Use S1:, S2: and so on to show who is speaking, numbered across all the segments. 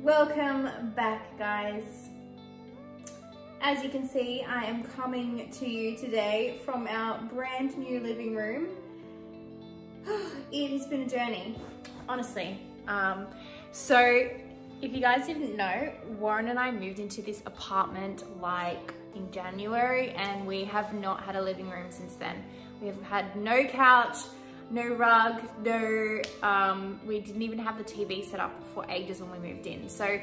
S1: Welcome back, guys. As you can see, I am coming to you today from our brand new living room. It has been a journey, honestly. So if you guys didn't know, Warren and I moved into this apartment like in January, and we have not had a living room since then. We have had no couch, no rug, we didn't even have the TV set up for ages when we moved in. So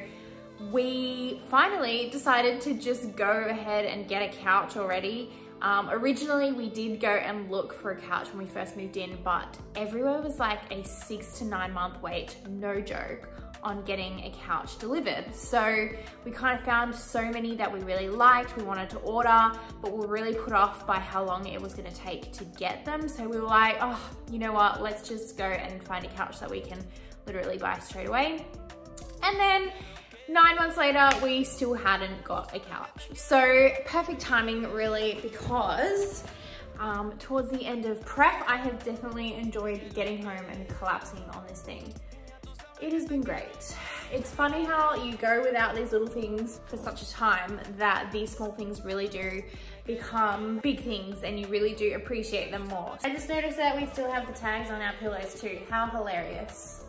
S1: we finally decided to just go ahead and get a couch already. Originally we did go and look for a couch when we first moved in, but everywhere was like a 6 to 9 month wait, no joke, on getting a couch delivered. So we kind of found so many that we really liked, we wanted to order, but we were really put off by how long it was gonna take to get them. So we were like, oh, you know what, let's just go and find a couch that we can literally buy straight away. And then 9 months later, we still hadn't got a couch. So perfect timing really, because towards the end of prep, I have definitely enjoyed getting home and collapsing on this thing. It has been great. It's funny how you go without these little things for such a time that these small things really do become big things, and you really do appreciate them more. I just noticed that we still have the tags on our pillows too. How hilarious.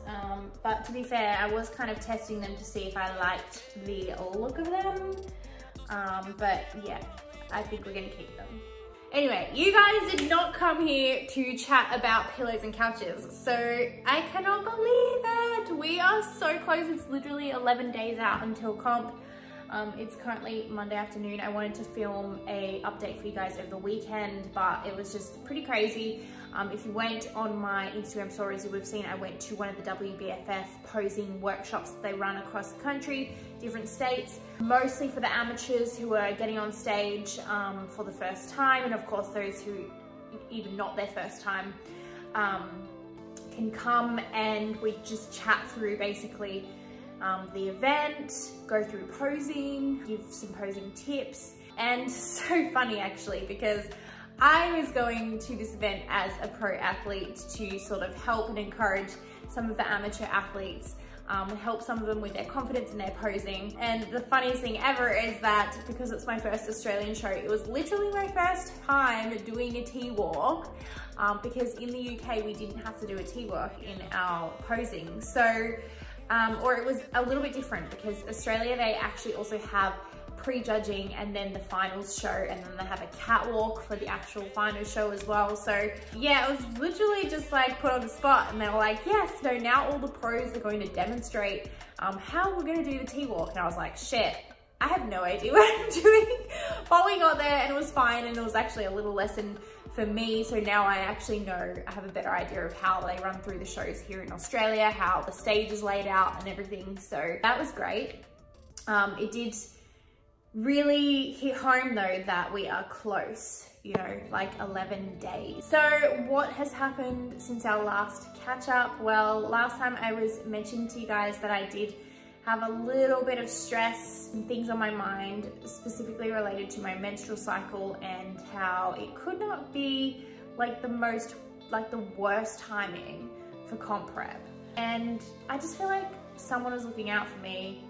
S1: But to be fair, I was kind of testing them to see if I liked the look of them. But yeah, I think we're gonna keep them. Anyway, you guys did not come here to chat about pillows and couches, so I cannot believe it. We are so close. It's literally 11 days out until comp. It's currently Monday afternoon. I wanted to film a update for you guys over the weekend, but it was just pretty crazy. If you went on my Instagram stories, you would have seen I went to one of the WBFF posing workshops that they run across the country, different states, mostly for the amateurs who are getting on stage for the first time, and of course those who, even not their first time, can come and we just chat through basically the event, go through posing, give some posing tips. And so funny actually, because I was going to this event as a pro athlete to sort of help and encourage some of the amateur athletes, help some of them with their confidence in their posing. And the funniest thing ever is that because it's my first Australian show, it was literally my first time doing a T-walk, because in the UK we didn't have to do a T-walk in our posing. So, or it was a little bit different because Australia, they actually also have pre-judging and then the finals show, and then they have a catwalk for the actual final show as well. So yeah, it was literally just like put on the spot, and they were like, yes, so now all the pros are going to demonstrate how we're going to do the T-walk. And I was like, shit, I have no idea what I'm doing. But we got there and it was fine, and it was actually a little lesson for me. So now I actually know, I have a better idea of how they run through the shows here in Australia, how the stage is laid out and everything. So that was great. It did really hit home though that we are close, you know, like 11 days. So what has happened since our last catch up? Well, last time I was mentioning to you guys that I did have a little bit of stress and things on my mind, specifically related to my menstrual cycle, and how it could not be like the worst timing for comp prep. And I just feel like someone was looking out for me.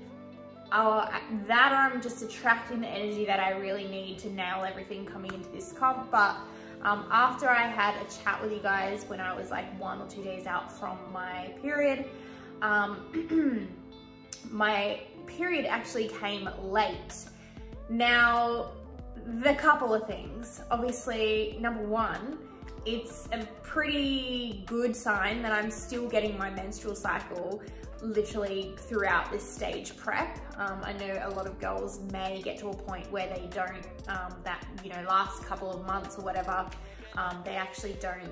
S1: That or I'm just attracting the energy that I really need to nail everything coming into this comp. But after I had a chat with you guys when I was like 1 or 2 days out from my period, my period actually came late. Now, the couple of things, obviously, number one, it's a pretty good sign that I'm still getting my menstrual cycle literally throughout this stage prep. I know a lot of girls may get to a point where they don't, that, you know, last couple of months or whatever, they actually don't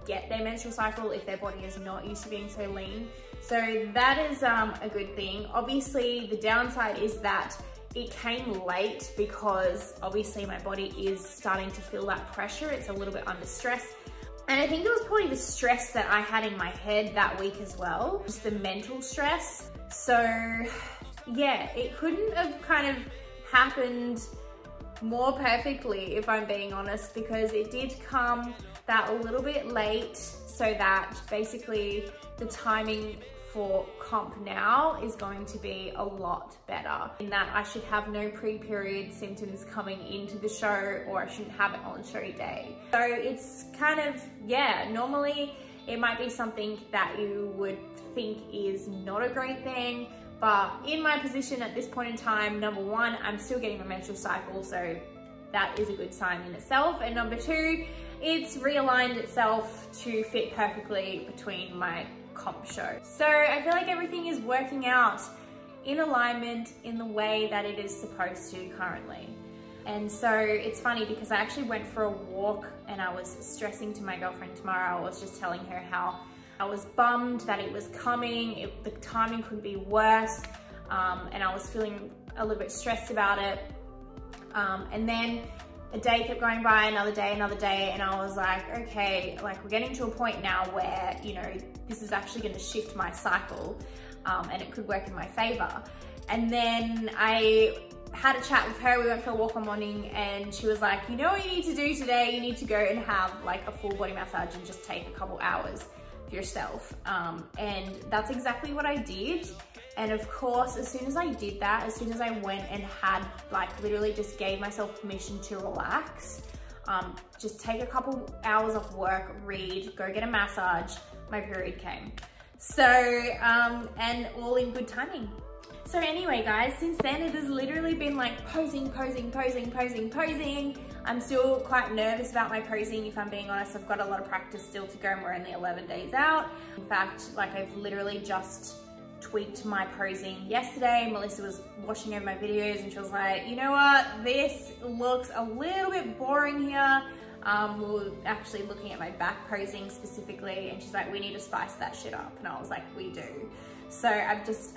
S1: get their menstrual cycle if their body is not used to being so lean. So that is a good thing. Obviously, the downside is that it came late because obviously my body is starting to feel that pressure. It's a little bit under stress. And I think it was probably the stress that I had in my head that week as well, just the mental stress. So yeah, it couldn't have kind of happened more perfectly, if I'm being honest, because it did come that a little bit late, so that basically the timing for comp now is going to be a lot better, in that I should have no pre-period symptoms coming into the show, or I shouldn't have it on show day. So it's kind of, yeah, normally it might be something that you would think is not a great thing, but in my position at this point in time, number one, I'm still getting my menstrual cycle, so that is a good sign in itself. And number two, it's realigned itself to fit perfectly between my comp show. So I feel like everything is working out in alignment in the way that it is supposed to currently. And so it's funny because I actually went for a walk and I was stressing to my girlfriend Tamara. I was just telling her how I was bummed that it was coming, the timing could be worse, and I was feeling a little bit stressed about it. And then a day kept going by, another day, and I was like, okay, like we're getting to a point now where, you know, this is actually going to shift my cycle, and it could work in my favor. And then I had a chat with her, we went for a walk one morning, and she was like, you know what you need to do today? You need to go and have like a full body massage and just take a couple hours for yourself. And that's exactly what I did. And of course, as soon as I did that, as soon as I went and had like literally just gave myself permission to relax, just take a couple hours off work, read, go get a massage, my period came. So, and all in good timing. So anyway, guys, since then it has literally been like posing. I'm still quite nervous about my posing, if I'm being honest. I've got a lot of practice still to go and we're only 11 days out. In fact, like I've literally just tweaked my posing yesterday. Melissa was watching over my videos and she was like, you know what, this looks a little bit boring here. We were actually looking at my back posing specifically, and she's like, we need to spice that shit up. And I was like, we do. So I've just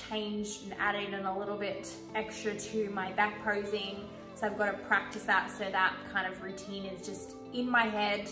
S1: changed and added in a little bit extra to my back posing. So I've got to practice that, so that kind of routine is just in my head.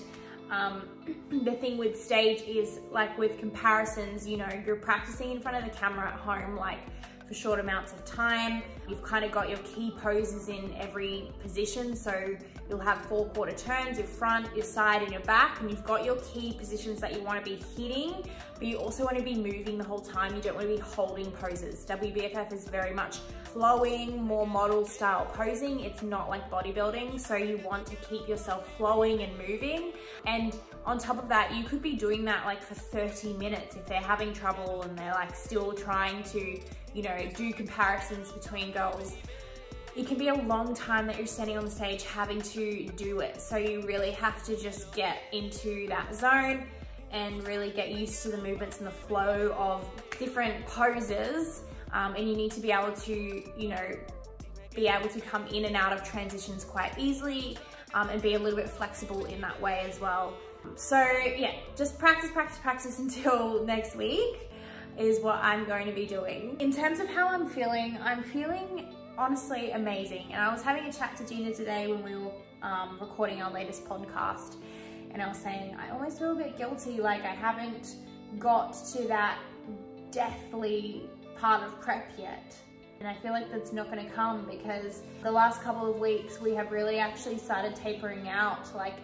S1: The thing with stage is, like with comparisons, you know, you're practicing in front of the camera at home, like for short amounts of time. You've kind of got your key poses in every position. So you'll have 4/4 turns, your front, your side, and your back, and you've got your key positions that you want to be hitting, but you also want to be moving the whole time. You don't want to be holding poses. WBFF is very much flowing, more model style posing. It's not like bodybuilding, so you want to keep yourself flowing and moving. And on top of that, you could be doing that like for 30 minutes if they're having trouble and they're like still trying to, you know, do comparisons between girls. It can be a long time that you're standing on the stage having to do it. So you really have to just get into that zone and really get used to the movements and the flow of different poses. And you need to be able to, you know, be able to come in and out of transitions quite easily, and be a little bit flexible in that way as well. So yeah, just practice until next week is what I'm going to be doing. In terms of how I'm feeling honestly amazing. And I was having a chat to Gina today when we were recording our latest podcast, and I was saying I almost feel a bit guilty, like I haven't got to that deathly part of prep yet. And I feel like that's not going to come, because the last couple of weeks we have really actually started tapering out, like,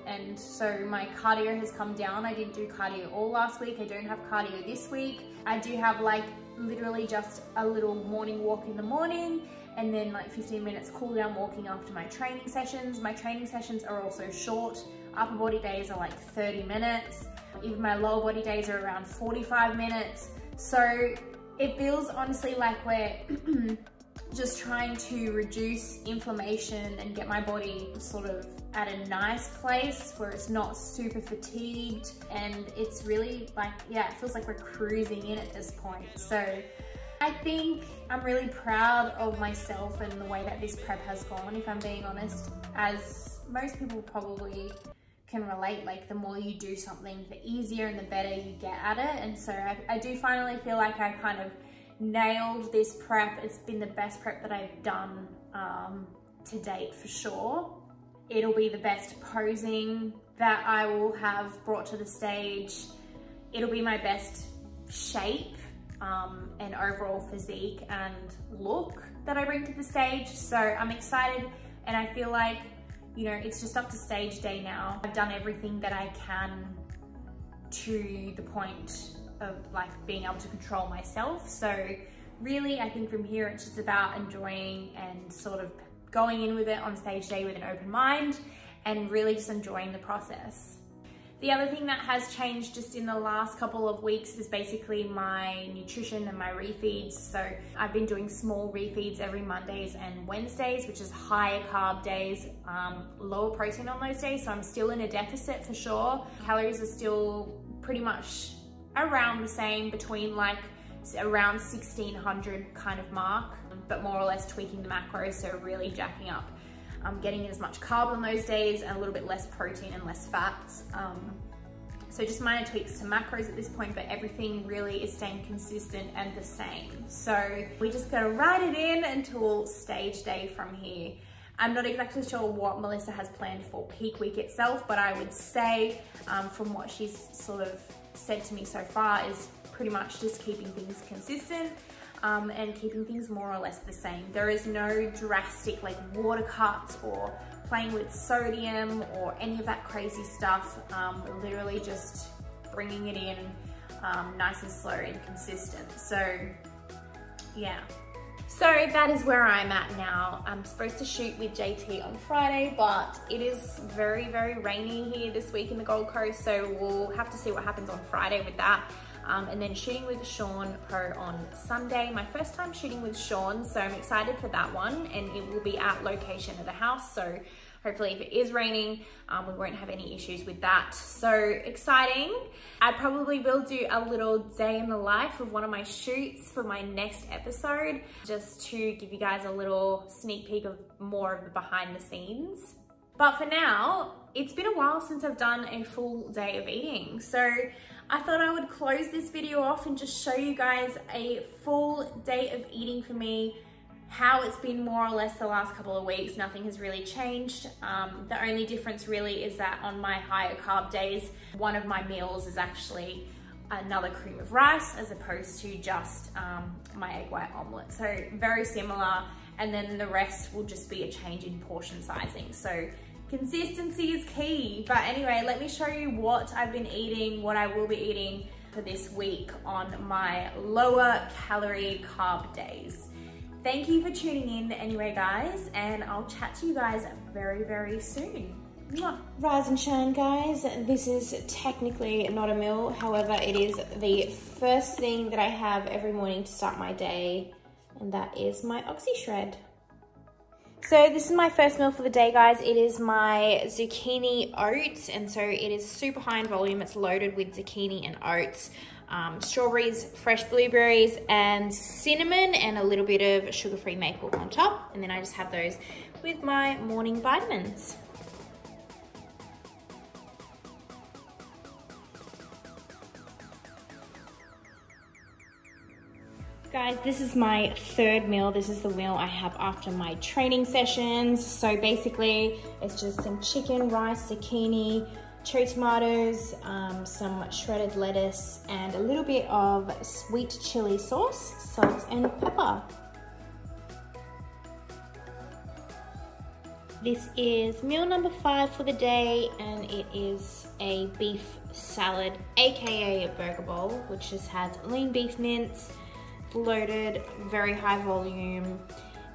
S1: and so my cardio has come down. I didn't do cardio all last week. I don't have cardio this week. I do have like literally just a little morning walk in the morning, and then like 15 minutes cool down walking after my training sessions. My training sessions are also short. Upper body days are like 30 minutes. Even my lower body days are around 45 minutes. So it feels honestly like we're just trying to reduce inflammation and get my body sort of at a nice place where it's not super fatigued. And it's really like, yeah, it feels like we're cruising in at this point. So I think I'm really proud of myself and the way that this prep has gone, if I'm being honest. As most people probably can relate, like the more you do something, the easier and the better you get at it. And so I do finally feel like I kind of nailed this prep. It's been the best prep that I've done to date for sure. It'll be the best posing that I will have brought to the stage. It'll be my best shape and overall physique and look that I bring to the stage. So I'm excited, and I feel like, you know, it's just up to stage day now. I've done everything that I can to the point
S2: of like being able to control myself. So really, I think from here, it's just about enjoying and sort of going in with it on stage day with an open mind and really just enjoying the process. The other thing that has changed just in the last couple of weeks is basically my nutrition and my refeeds. So I've been doing small refeeds every Mondays and Wednesdays, which is higher carb days, lower protein on those days. So I'm still in a deficit for sure. Calories are still pretty much around the same, between like around 1600 kind of mark, but more or less tweaking the macros, so really jacking up. Getting as much carb on those days and a little bit less protein and less fats. So just minor tweaks to macros at this point, but everything really is staying consistent and the same. So we just gotta ride it in until stage day from here. I'm not exactly sure what Melissa has planned for peak week itself, but I would say from what she's sort of said to me so far is pretty much just keeping things consistent. And keeping things more or less the same. There is no drastic like water cuts or playing with sodium or any of that crazy stuff. Literally just bringing it in nice and slow and consistent. So yeah. So that is where I'm at now. I'm supposed to shoot with JT on Friday, but it is very, very rainy here this week in the Gold Coast. So we'll have to see what happens on Friday with that. And then shooting with Sean Pro on Sunday. My first time shooting with Sean, so I'm excited for that one, and it will be at location of the house. So hopefully if it is raining, we won't have any issues with that. So exciting. I probably will do a little day in the life of one of my shoots for my next episode, just to give you guys a little sneak peek of more of the behind the scenes. But for now, it's been a while since I've done a full day of eating. So I thought I would close this video off and just show you guys a full day of eating for me, how it's been more or less the last couple of weeks. Nothing has really changed. The only difference really is that on my higher carb days, one of my meals is actually another cream of rice as opposed to just my egg white omelette. So very similar. And then the rest will just be a change in portion sizing. So consistency is key. But anyway, let me show you what I've been eating, what I will be eating for this week on my lower calorie carb days. Thank you for tuning in anyway, guys, and I'll chat to you guys very, very soon. Mwah. Rise and shine, guys. This is technically not a meal. However, it is the first thing that I have every morning to start my day, and that is my Oxy Shred. So this is my first meal for the day, guys. It is my zucchini oats, and so it is super high in volume. It's loaded with zucchini and oats, strawberries, fresh blueberries, and cinnamon, and a little bit of sugar-free maple on top. And then I just have those with my morning vitamins. Guys, this is my third meal. This is the meal I have after my training sessions. So basically, it's just some chicken, rice, zucchini, cherry tomatoes, some shredded lettuce, and a little bit of sweet chili sauce, salt and pepper. This is meal number 5 for the day, and it is a beef salad, aka a burger bowl, which just has lean beef mince, loaded, very high volume,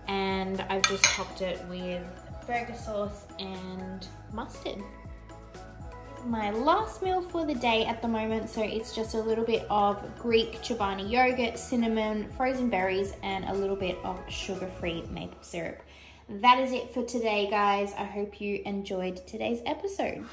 S2: and I've just topped it with burger sauce and mustard. My last meal for the day at the moment, so it's just a little bit of Greek Chobani yogurt, cinnamon, frozen berries, and a little bit of sugar-free maple syrup. That is it for today, guys. I hope you enjoyed today's episode.